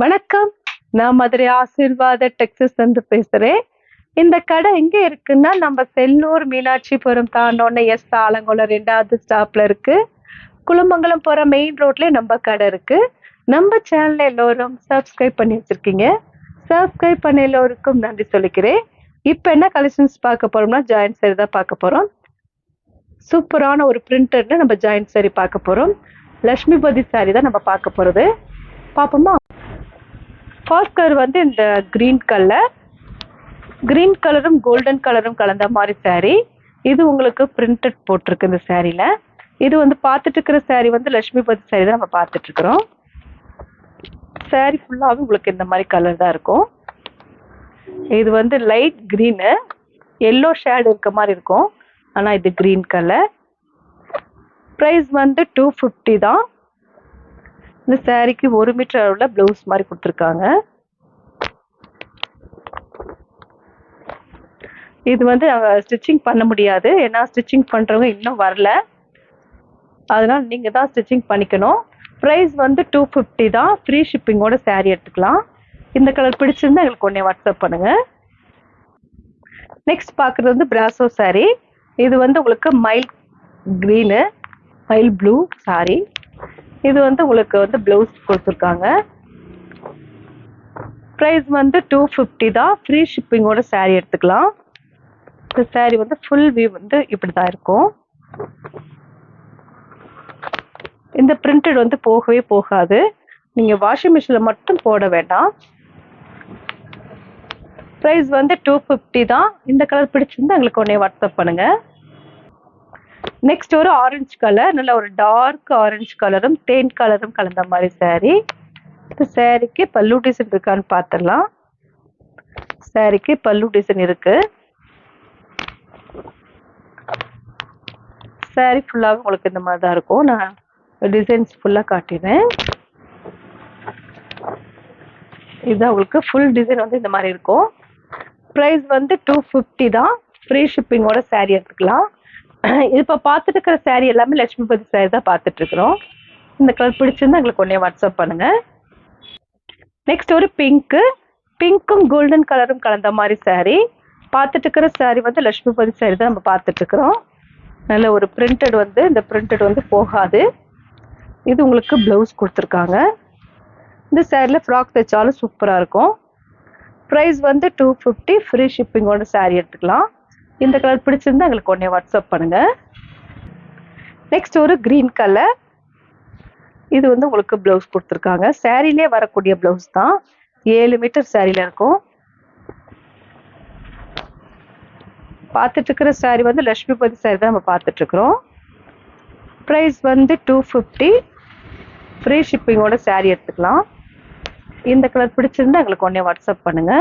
வணக்கம். நான் மதுரை ஆசீர்வாத டெக்ஸஸ் இருந்து பேசுறேன். இந்த கடை எங்க இருக்குன்னா, நம்ம செல்லூர் மீனாட்சிபுரம் தாண்டோனே ஆலங்குளம் 2வது ஸ்டாப்ல இருக்கு. குலமங்கலம் போற மெயின் ரோட்லயே நம்ம கடை இருக்கு. நம்ம சேனல்ல எல்லோரும் சப்ஸ்கிரைப் பண்ணி வச்சிருக்கீங்க. சப்ஸ்கிரைப் பண்ண எல்லோருக்கும் நன்றி சொல்லிக்கிறேன். இப்ப என்ன கலெக்ஷன்ஸ் பார்க்க போறோம்னா, ஜாயிண்ட் சாரி தான் பார்க்க போறோம். சூப்பரான ஒரு பிரிண்டட்ல நம்ம ஜாயிண்ட் சாரி பார்க்க போறோம். லட்சுமிபதி சாரி தான் நம்ம பார்க்க போறது. பாப்போமா? ஃபர்ஸ்ட் கலர் வந்து இந்த கிரீன் கலரும் கோல்டன் கலரும் கலந்த மாதிரி சாரி. இது உங்களுக்கு பிரிண்டட் போட்டிருக்கு இந்த சாரியில. இது வந்து பார்த்துட்டு இருக்கிற சாரி வந்து லட்சுமிபதி சாரி தான் நம்ம பார்த்துட்டு இருக்கிறோம். சாரி ஃபுல்லாவே உங்களுக்கு இந்த மாதிரி கலர் தான் இருக்கும். இது வந்து லைட் கிரீனு, எல்லோ ஷேட் இருக்க மாதிரி இருக்கும். ஆனா இது கிரீன் கலர். ப்ரைஸ் வந்து 250 தான். இந்த சாரிக்கு 1 மீட்டர் அளவுல பிளவுஸ் மாதிரி கொடுத்துருக்காங்க. இது வந்து ஸ்டிச்சிங் பண்ண முடியாது, ஏன்னா ஸ்டிச்சிங் பண்றவங்க இன்னும் வரல. அதனால நீங்க தான் ஸ்டிச்சிங் பண்ணிக்கணும். ப்ரைஸ் வந்து 250 தான். ஃப்ரீ ஷிப்பிங்கோட சாரி எடுத்துக்கலாம். இந்த கலர் பிடிச்சிருந்தா எங்களுக்கு உடனே வாட்ஸ்அப் பண்ணுங்க. நெக்ஸ்ட் பார்க்குறது வந்து பிராசோ சாரி. இது வந்து உங்களுக்கு mile green, mile blue sorry. இது வந்து உங்களுக்கு வந்து பிளவுஸ் கொடுத்துருக்காங்க. ப்ரைஸ் வந்து 250 தான். ஃப்ரீ ஷிப்பிங்கோட சாரி எடுத்துக்கலாம். இந்த சாரி வந்து ஃபுல் வியூ வந்து இப்படிதான் இருக்கும். இந்த பிரிண்டட் வந்து போகவே போகாது. நீங்க வாஷிங் மிஷின்ல மட்டும் போட வேண்டாம். ப்ரைஸ் வந்து 250 தான். இந்த கலர் பிடிச்சிருந்தா எங்களுக்கு உடனே வாட்ஸ்அப் பண்ணுங்க. நெக்ஸ்ட் ஒரு ஆரஞ்சு கலர், நல்ல ஒரு டார்க் ஆரஞ்சு கலரும் தேன் கலரும் கலந்த மாதிரி சாரி. இந்த சாரிக்கு பல்லு டிசைன் இருக்கான்னு பார்த்துடலாம். சாரிக்கு பல்லு டிசைன் இருக்கு. சாரி ஃபுல்லாவே உங்களுக்கு இந்த மாதிரி தான் இருக்கும். நான் டிசைன்ஸ் ஃபுல்லா காட்டிடுறேன். இதுதான் உங்களுக்கு ஃபுல் டிசைன் வந்து இந்த மாதிரி இருக்கும். ப்ரைஸ் வந்து 250 தான். ஃப்ரீ ஷிப்பிங்கோட சாரி எடுத்துக்கலாம். இப்போ பார்த்துட்டு இருக்கிற சாரி எல்லாமே லட்சுமிபதி சாரி தான் பார்த்துட்டு இருக்கிறோம். இந்த கலர் பிடிச்சிருந்தா எங்களுக்கு உடனே வாட்ஸ்அப் பண்ணுங்க. நெக்ஸ்ட் ஒரு பிங்க்கும் கோல்டன் கலரும் கலந்த மாதிரி சாரி. பார்த்துட்டு இருக்கிற சாரி வந்து லட்சுமிபதி சாரி தான் நம்ம பார்த்துட்டு இருக்கிறோம். நல்ல ஒரு பிரிண்டட் வந்து, இந்த பிரிண்டட் வந்து போகாது. இது உங்களுக்கு பிளவுஸ் கொடுத்துருக்காங்க. இந்த சாரில ஃப்ராக் தைச்சாலும் சூப்பராக இருக்கும். ப்ரைஸ் வந்து 250. ஃப்ரீ ஷிப்பிங்கோட சாரி எடுத்துக்கலாம். இந்த கலர் பிடிச்சிருந்தா எங்களுக்கு உடனே வாட்ஸ்அப் பண்ணுங்க. நெக்ஸ்ட் ஒரு கிரீன் கலர். இது வந்து உங்களுக்கு பிளவுஸ் கொடுத்துருக்காங்க. சாரிலே வரக்கூடிய பிளவுஸ் தான். 7 மீட்டர் சாரியில இருக்கும். பார்த்துட்டு இருக்கிற சாரி வந்து லட்சுமிபதி சாரி தான் நம்ம பார்த்துட்டு இருக்கிறோம். ப்ரைஸ் வந்து 250. ஃப்ரீ ஷிப்பிங்கோட சாரி எடுத்துக்கலாம். இந்த கலர் பிடிச்சிருந்தா எங்களுக்கு உடனே வாட்ஸ்அப் பண்ணுங்க.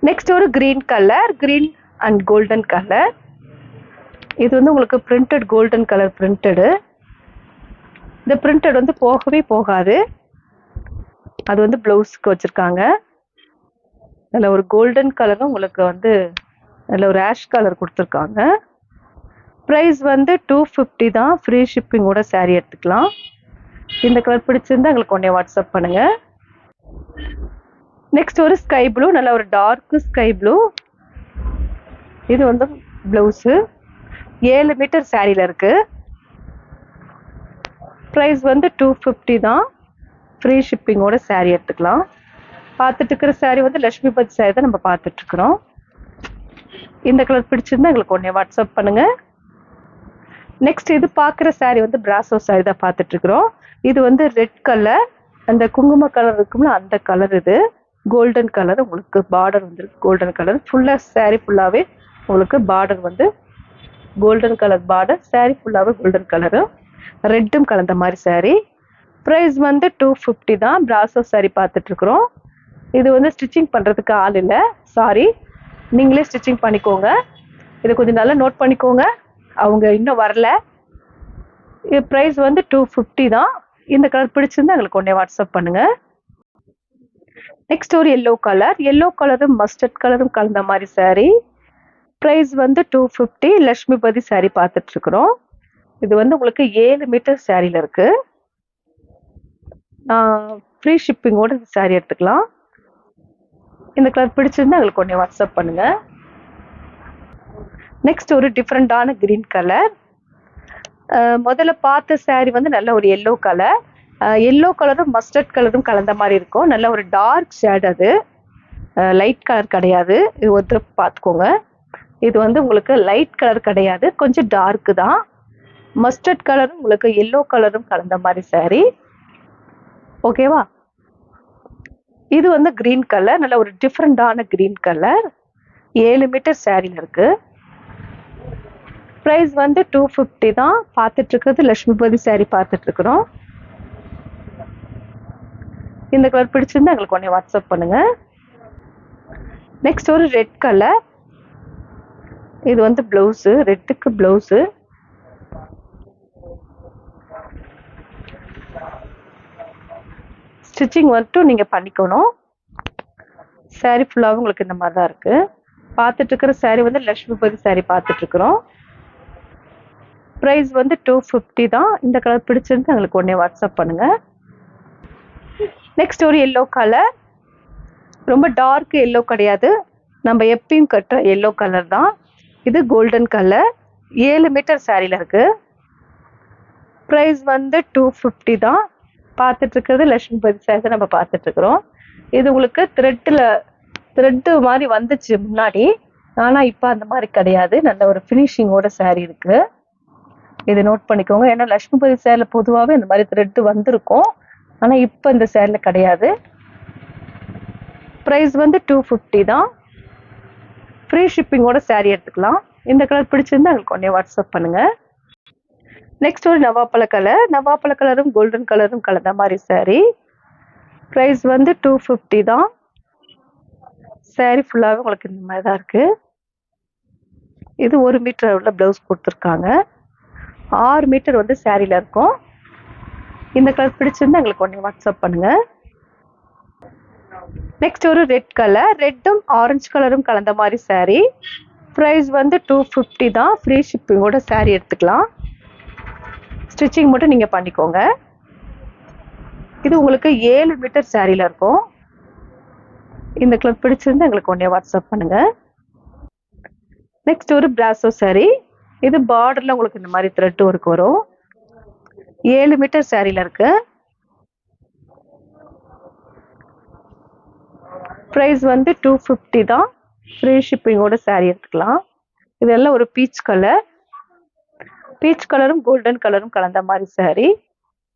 நெக்ஸ்ட் ஒரு green colour, green and golden colour. இது வந்து உங்களுக்கு பிரிண்டட் கோல்டன் கலர் பிரிண்டடு. இந்த பிரிண்டட் வந்து போகவே போகாது. அது வந்து பிளவுஸ்க்கு வச்சிருக்காங்க. அதில் ஒரு கோல்டன் கலரும் உங்களுக்கு வந்து அதில் ஒரு ஆஷ் கலர் கொடுத்துருக்காங்க. ப்ரைஸ் வந்து 250 தான். ஃப்ரீ ஷிப்பிங்கோட சாரி எடுத்துக்கலாம். இந்த கலர் பிடிச்சிருந்தா எங்களுக்கு உடனே வாட்ஸ்அப் பண்ணுங்க. நெக்ஸ்ட் ஒரு ஸ்கை ப்ளூ, நல்ல ஒரு டார்க் ஸ்கை ப்ளூ. இது வந்து பிளவுஸு 7 மீட்டர் சாரியில இருக்கு. ப்ரைஸ் வந்து 250 தான். ஃப்ரீ ஷிப்பிங்கோட சாரி எடுத்துக்கலாம். பார்த்துட்டு இருக்கிற சாரி வந்து லட்சுமிபதி சாரி தான் நம்ம பார்த்துட்டு இருக்கிறோம். இந்த கலர் பிடிச்சிருந்தா எங்களுக்கு உடனே வாட்ஸ்அப் பண்ணுங்க. நெக்ஸ்ட் இது பார்க்குற சாரி வந்து பிராசோ சாரி தான் பார்த்துட்டு இருக்கிறோம். இது வந்து ரெட் கலர், அந்த குங்கும கலர் இருக்கும்ல அந்த கலர். இது கோல்டன் கலர், உங்களுக்கு பார்டர் வந்து கோல்டன் கலர். ஃபுல்லாக சாரி ஃபுல்லாகவே உங்களுக்கு பார்டர் வந்து கோல்டன் கலர் பார்டர். சாரி ஃபுல்லாகவே கோல்டன் கலரு, ரெட்டும் கலந்த மாதிரி சாரி. ப்ரைஸ் வந்து 250 தான். பிராசோ சாரி பார்த்துட்டு இருக்கிறோம். இது வந்து ஸ்டிச்சிங் பண்ணுறதுக்கு ஆள் இல்லை, சாரி, நீங்களே ஸ்டிச்சிங் பண்ணிக்கோங்க. இதை கொஞ்சம் நல்லா நோட் பண்ணிக்கோங்க, அவங்க இன்னும் வரல. இது ப்ரைஸ் வந்து 250 தான். இந்த கலர் பிடிச்சிருந்தா எங்களுக்கு உடனே வாட்ஸ்அப் பண்ணுங்க. நெக்ஸ்ட் ஒரு எல்லோ கலரும் மஸ்டர்ட் கலரும் கலந்த மாதிரி சாரி. ப்ரைஸ் வந்து 250. லட்சுமிபதி சாரி பார்த்துட்டு இருக்கிறோம். இது வந்து உங்களுக்கு 7 மீட்டர் சாரியில இருக்கு. ஃப்ரீ ஷிப்பிங்கோட இந்த saree எடுத்துக்கலாம். இந்த கலர் பிடிச்சிருந்தா எங்களுக்கு உடனே வாட்ஸ்அப் பண்ணுங்க. நெக்ஸ்ட் ஒரு டிஃப்ரெண்டான கிரீன் கலர். முதல்ல பார்த்த saree வந்து நல்ல ஒரு எல்லோ கலர். எல்லோ கலரும் மஸ்டர்ட் கலரும் கலந்த மாதிரி இருக்கும். நல்ல ஒரு டார்க் ஷேட், அது லைட் கலர் கிடையாது. இது ஒருத்தர் பார்த்துக்கோங்க. இது வந்து உங்களுக்கு லைட் கலர் கிடையாது, கொஞ்சம் டார்க்கு தான். மஸ்டர்ட் கலரும் உங்களுக்கு எல்லோ கலரும் கலந்த மாதிரி saree. ஓகேவா? இது வந்து கிரீன் கலர், நல்ல ஒரு டிஃப்ரெண்டான கிரீன் கலர். 7 மீட்டர் சாரியில் இருக்கு. ப்ரைஸ் வந்து 250 தான். பார்த்துட்டு இருக்கிறது லட்சுமிபதி saree பார்த்துட்டு இருக்கிறோம். இந்த கலர் பிடிச்சிருந்தா எங்களுக்கு உடனே வாட்ஸ்அப் பண்ணுங்க. நெக்ஸ்ட் ஒரு ரெட் கலர். இது வந்து பிளவுஸு, ரெட்டுக்கு பிளவுஸு. ஸ்டிச்சிங் மட்டும் நீங்க பண்ணிக்கணும். saree ஃபுல்லாகவும் உங்களுக்கு இந்த மாதிரி தான் இருக்கு. பார்த்துட்டு இருக்கிற saree வந்து லட்சுமிபதி saree பார்த்துட்டு இருக்கிறோம். ப்ரைஸ் வந்து 250 தான். இந்த கலர் பிடிச்சிருந்து எங்களுக்கு உடனே வாட்ஸ்அப் பண்ணுங்க. நெக்ஸ்ட் ஒரு எல்லோ கலர். ரொம்ப டார்க் எல்லோ கிடையாது, நம்ம எப்பயும் கட்டுற எல்லோ கலர் தான். இது கோல்டன் கலர். 7 மீட்டர் சாரியில் இருக்கு. ப்ரைஸ் வந்து 250 தான். பார்த்துட்டு இருக்கிறது லட்சுமிபதி saree நம்ம பார்த்துட்டு இருக்கிறோம். இது உங்களுக்கு த்ரெட்டு மாதிரி வந்துச்சு முன்னாடி, ஆனால் இப்போ அந்த மாதிரி கிடையாது. நல்ல ஒரு ஃபினிஷிங்கோட saree இருக்கு. இதை நோட் பண்ணிக்கோங்க. ஏன்னா லட்சுமிபதி சேரில் பொதுவாகவே இந்த மாதிரி த்ரெட்டு வந்திருக்கும், ஆனால் இப்போ இந்த சேரில் கிடையாது. ப்ரைஸ் வந்து 250 தான். ஃப்ரீ ஷிப்பிங்கோட saree எடுத்துக்கலாம். இந்த கலர் பிடிச்சிருந்தா எங்களுக்கு உடனே வாட்ஸ்அப் பண்ணுங்க. நெக்ஸ்ட் ஒரு நவாப்பழ கலர். நவாப்பழ கலரும் கோல்டன் கலரும் கலந்த மாதிரி saree. ப்ரைஸ் வந்து 250 தான். saree ஃபுல்லாகவே உங்களுக்கு இந்த மாதிரி தான் இருக்கு. இது 1 மீட்டர் உள்ள பிளவுஸ் கொடுத்துருக்காங்க. 6 மீட்டர் வந்து சாரியில் இருக்கும். இந்த கலர் பிடிச்சிருந்தா எங்களுக்கு உடனே வாட்ஸ்அப் பண்ணுங்க. நெக்ஸ்ட் ஒரு ரெட் கலர். ரெட்டும் ஆரஞ்சு கலரும் கலந்த மாதிரி saree. ப்ரைஸ் வந்து 250 தான். ஃப்ரீ ஷிப்பிங்கோட saree எடுத்துக்கலாம். ஸ்டிச்சிங் மட்டும் நீங்கள் பண்ணிக்கோங்க. இது உங்களுக்கு 7 மீட்டர் சாரியில் இருக்கும். இந்த கலர் பிடிச்சிருந்தா எங்களுக்கு உடனே வாட்ஸ்அப் பண்ணுங்க. நெக்ஸ்ட் ஒரு பிராசோ saree. இது பார்டர்ல உங்களுக்கு இந்த மாதிரி த்ரெட் ஒர்க் வரும். 7 மீட்டர் சாரியில் இருக்கு. ப்ரைஸ் வந்து 250 தான். ஃப்ரீ ஷிப்பிங்கோட saree எடுத்துக்கலாம். இதெல்லாம் ஒரு பீச் கலர். பீச் கலரும் கோல்டன் கலரும் கலந்த மாதிரி saree.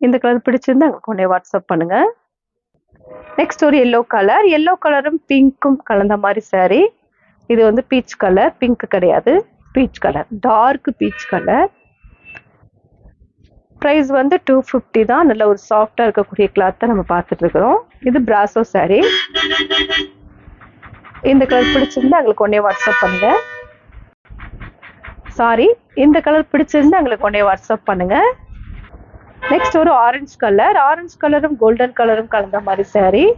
இந்த கலர் பிடிச்சிருந்தா எங்களுக்கு உடனே வாட்ஸ்அப் பண்ணுங்க. நெக்ஸ்ட் ஒரு எல்லோ கலர். எல்லோ கலரும் பிங்க்கும் கலந்த மாதிரி saree. இது வந்து பீச் கலர், பிங்க் கிடையாது, peach colour, dark peach colour. Price வந்து 250 தான். நல்ல ஒரு சாஃப்டா இருக்கக்கூடிய கிளாத் நம்ம பார்த்துட்டு இருக்கிறோம். இது பிராசோ saree. இந்த கலர் பிடிச்சிருந்தா எங்களுக்கு உடனே வாட்ஸ்அப் பண்ணுங்க. சாரி, இந்த கலர் பிடிச்சிருந்தா எங்களுக்கு உடனே வாட்ஸ்அப் பண்ணுங்க. நெக்ஸ்ட் ஒரு ஆரஞ்சு கலர். ஆரஞ்சு கலரும் கோல்டன் கலரும் கலந்த மாதிரி saree.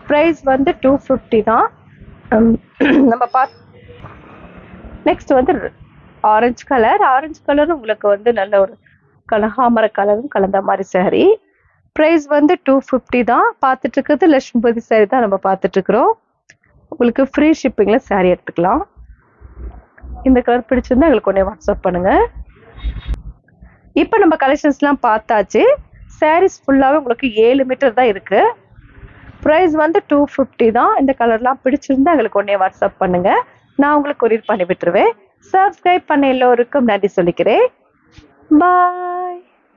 ப்ரைஸ் வந்து 250 தான். நம்ம நெக்ஸ்ட் வந்து ஆரஞ்சு கலர். ஆரஞ்சு கலரும் உங்களுக்கு வந்து நல்ல ஒரு கனகாமர கலரும் கலந்த மாதிரி saree. ப்ரைஸ் வந்து 250 தான். பார்த்துட்டு இருக்கிறது லட்சுமிபதி saree தான் நம்ம பார்த்துட்டு இருக்கிறோம். உங்களுக்கு ஃப்ரீ ஷிப்பிங்கில் saree எடுத்துக்கலாம். இந்த கலர் பிடிச்சிருந்தா எங்களுக்கு உடனே வாட்ஸ்அப் பண்ணுங்க. இப்போ நம்ம கலெக்ஷன்ஸ்லாம் பார்த்தாச்சு. சாரீஸ் ஃபுல்லாகவே உங்களுக்கு 7 மீட்டர் தான் இருக்கு. ப்ரைஸ் வந்து 250 தான். இந்த கலர்லாம் பிடிச்சிருந்தா எங்களுக்கு உடனே வாட்ஸ்அப் பண்ணுங்க. நான் உங்களுக்கு கொரியர் பண்ணி விட்டுருவேன். சப்ஸ்கிரைப் பண்ண எல்லோருக்கும் நன்றி சொல்லிக்கிறேன். பாய்.